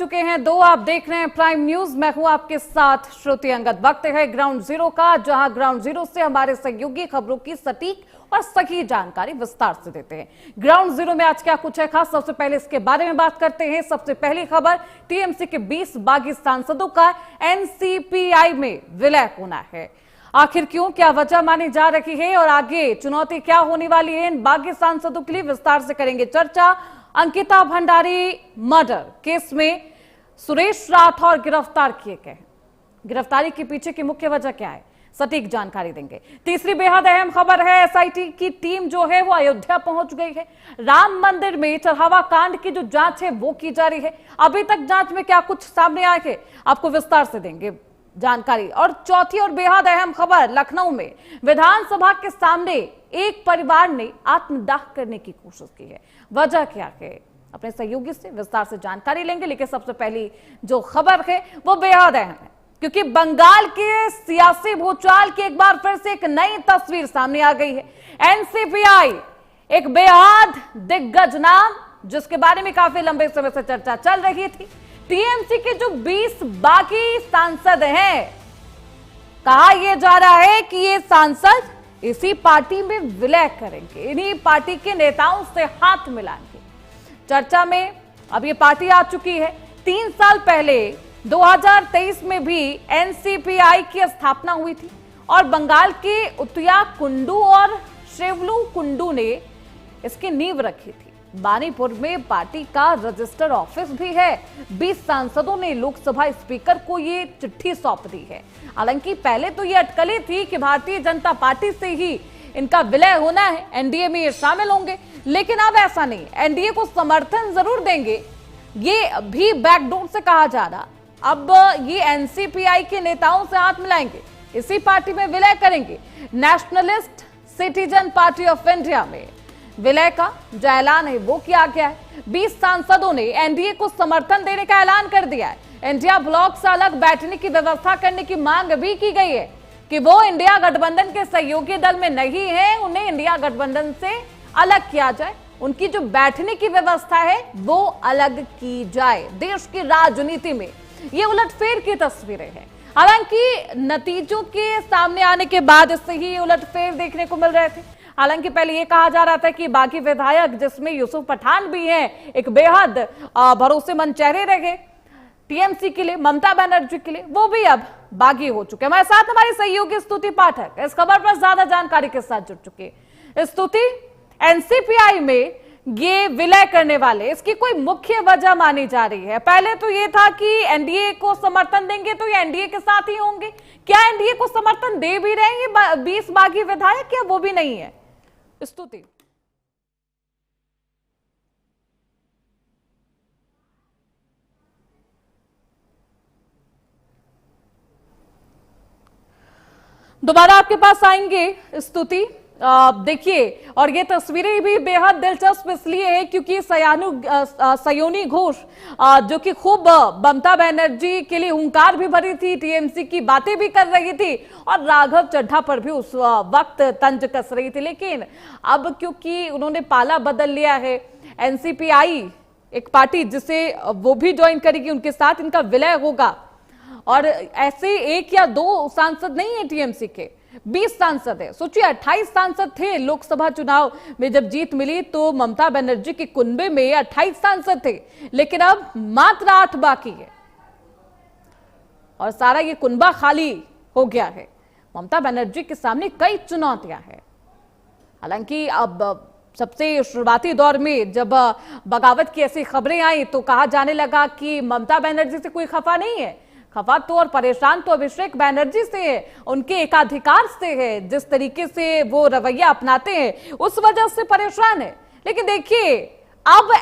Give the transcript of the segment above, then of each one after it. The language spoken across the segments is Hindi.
चुके हैं दो। आप देख रहे हैं प्राइम न्यूज। मैं हूं आपके साथ श्रुति अंगद। वक्त है ग्राउंड जीरो का, जहां ग्राउंड जीरो से हमारे सहयोगी खबरों की सटीक और सही जानकारी विस्तार से देते हैं। ग्राउंड जीरो में आज क्या कुछ है खास, सबसे पहले इसके बारे में बात करते हैं। सबसे पहली खबर, टीएमसी के 20 बागी सांसदों का एनसीपीआई में विलय होना है। आखिर क्यों, क्या वजह मानी जा रही है और आगे चुनौती क्या होने वाली है, इन बागी सांसदों के लिए विस्तार से करेंगे चर्चा। अंकिता भंडारी मर्डर केस में सुरेश राठौर गिरफ्तार किए गए। गिरफ्तारी के पीछे की मुख्य वजह क्या है, सटीक जानकारी देंगे। तीसरी बेहद अहम खबर है, एसआईटी की टीम जो है वो अयोध्या पहुंच गई है। राम मंदिर में चढ़ावा कांड की जो जांच है वो की जा रही है। अभी तक जांच में क्या कुछ सामने आए हैं, आपको विस्तार से देंगे जानकारी। और चौथी और बेहद अहम खबर, लखनऊ में विधानसभा के सामने एक परिवार ने आत्मदाह करने की कोशिश की है। वजह क्या है, अपने सहयोगी से विस्तार से जानकारी लेंगे। लेकिन सबसे पहली जो खबर है वो बेहद अहम है, क्योंकि बंगाल के सियासी भूचाल की एक बार फिर से एक नई तस्वीर सामने आ गई है। एनसीपीआई एक बेहद दिग्गज नाम, जिसके बारे में काफी लंबे समय से चर्चा चल रही थी। टीएमसी के जो 20 बागी सांसद हैं, कहा यह जा रहा है कि ये सांसद इसी पार्टी में विलय करेंगे, इन्हीं पार्टी के नेताओं से हाथ मिलाएंगे। चर्चा में अब ये पार्टी आ चुकी है। 3 साल पहले 2023 में भी एनसीपीआई की स्थापना हुई थी और बंगाल के उतिया कुंडू और शेवलू कुंडू ने इसकी नींव रखी थी। बानीपुर में पार्टी का रजिस्टर ऑफिस भी है। 20 सांसदों ने लोकसभा स्पीकर को ये चिट्ठी सौंप दी है। हालांकि पहले तो ये अटकलें थी कि भारतीय जनता पार्टी से ही इनका विलय होना है, एनडीए में ये शामिल होंगे, लेकिन अब ऐसा नहीं। एनडीए को समर्थन जरूर देंगे, ये भी बैकडोर से कहा जा रहा। अब ये एनसीपीआई के नेताओं से हाथ मिलाएंगे, इसी पार्टी में विलय करेंगे। Nationalist citizen party of India में विलय का जो ऐलान है वो किया गया है। 20 सांसदों ने एनडीए को समर्थन देने का ऐलान कर दिया है। इंडिया ब्लॉक से अलग बैठने की व्यवस्था करने की मांग भी की गई है कि वो इंडिया गठबंधन के सहयोगी दल में नहीं है, उन्हें इंडिया गठबंधन से अलग किया जाए, उनकी जो बैठने की व्यवस्था है वो अलग की जाए। देश की राजनीति में ये उलटफेर की तस्वीरें हैं। हालांकि नतीजों के सामने आने के बाद इससे ही उलटफेर देखने को मिल रहे थे। हालांकि पहले ये कहा जा रहा था कि बागी विधायक, जिसमें यूसुफ पठान भी हैं, एक बेहद भरोसेमंद चेहरे रहे टीएमसी के लिए, ममता बनर्जी के लिए, वो भी अब बागी हो चुके। हमारे साथ हमारी सहयोगी स्तुति पाठक इस खबर पर ज्यादा जानकारी के साथ जुड़ चुकी है। स्तुति, एनसीपीआई में ये विलय करने वाले, इसकी कोई मुख्य वजह मानी जा रही है? पहले तो ये था कि एनडीए को समर्थन देंगे तो ये एनडीए के साथ ही होंगे। क्या एनडीए को समर्थन दे भी रहे हैं ये 20 बागी विधायक, या वो भी नहीं है? स्तुति, दोबारा आपके पास आएंगे स्तुति। देखिए, और ये तस्वीरें भी बेहद दिलचस्प इसलिए है क्योंकि सयोनी घोष जो कि खूब ममता बनर्जी के लिए हुंकार भी भरी थी, टीएमसी की बातें भी कर रही थी और राघव चड्ढा पर भी उस वक्त तंज कस रही थी। लेकिन अब क्योंकि उन्होंने पाला बदल लिया है, एनसीपीआई एक पार्टी जिसे वो भी ज्वाइन करेगी, उनके साथ इनका विलय होगा। और ऐसे एक या दो सांसद नहीं है टीएमसी के, 20 सांसद है। सोचिए, 28 सांसद थे लोकसभा चुनाव में जब जीत मिली तो ममता बनर्जी के कुनबे में 28 सांसद थे, लेकिन अब मात्र 8 बाकी है और सारा ये कुनबा खाली हो गया है। ममता बनर्जी के सामने कई चुनौतियां हैं। हालांकि अब सबसे शुरुआती दौर में जब बगावत की ऐसी खबरें आई तो कहा जाने लगा कि ममता बनर्जी से कोई खफा नहीं है, खफा तो और परेशान तो अभिषेक बैनर्जी से है, उनके एकाधिकार से है, जिस तरीके से वो रवैया अपनाते हैं उस वजह से परेशान है। लेकिन देखिए, अब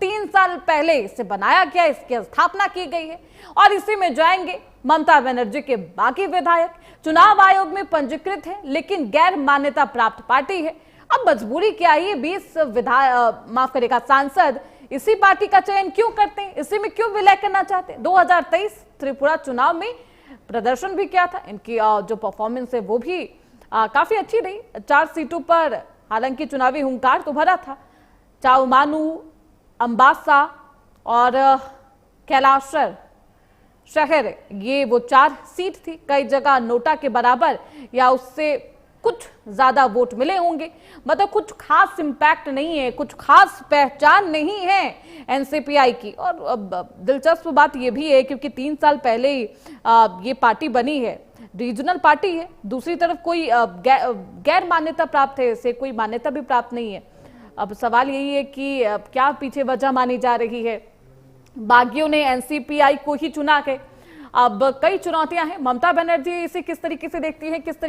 3 साल पहले इसे बनाया गया, इसकी स्थापना की गई है और इसी में जाएंगे ममता बनर्जी के बाकी विधायक। चुनाव आयोग में पंजीकृत है लेकिन गैर मान्यता प्राप्त पार्टी है। अब मजबूरी क्या है, 20 सांसद इसी पार्टी का चयन क्यों करते हैं, इसी में क्यों विलय करना चाहते हैं? 2023 त्रिपुरा चुनाव में प्रदर्शन भी किया था, इनकी जो परफॉर्मेंस है वो भी काफी अच्छी रही। 4 सीटों पर हालांकि चुनावी हुंकार तो भरा था। चाउमानू, अंबासा और कैलाशर शहर, ये वो 4 सीट थी। कई जगह नोटा के बराबर या उससे कुछ ज्यादा वोट मिले होंगे। मतलब कुछ खास इंपैक्ट नहीं है, कुछ खास पहचान नहीं है एनसीपीआई की। और दिलचस्प बात यह भी है क्योंकि 3 साल पहले ही ये पार्टी बनी है, रीजनल पार्टी है। दूसरी तरफ कोई गैर मान्यता प्राप्त है, इसे कोई मान्यता भी प्राप्त नहीं है। अब सवाल यही है कि क्या पीछे वजह मानी जा रही है। बागियों ने एनसीपीआई को ही चुना है। अब कई चुनौतियां हैं। ममता बनर्जी इसे किस तरीके से देखती है, किस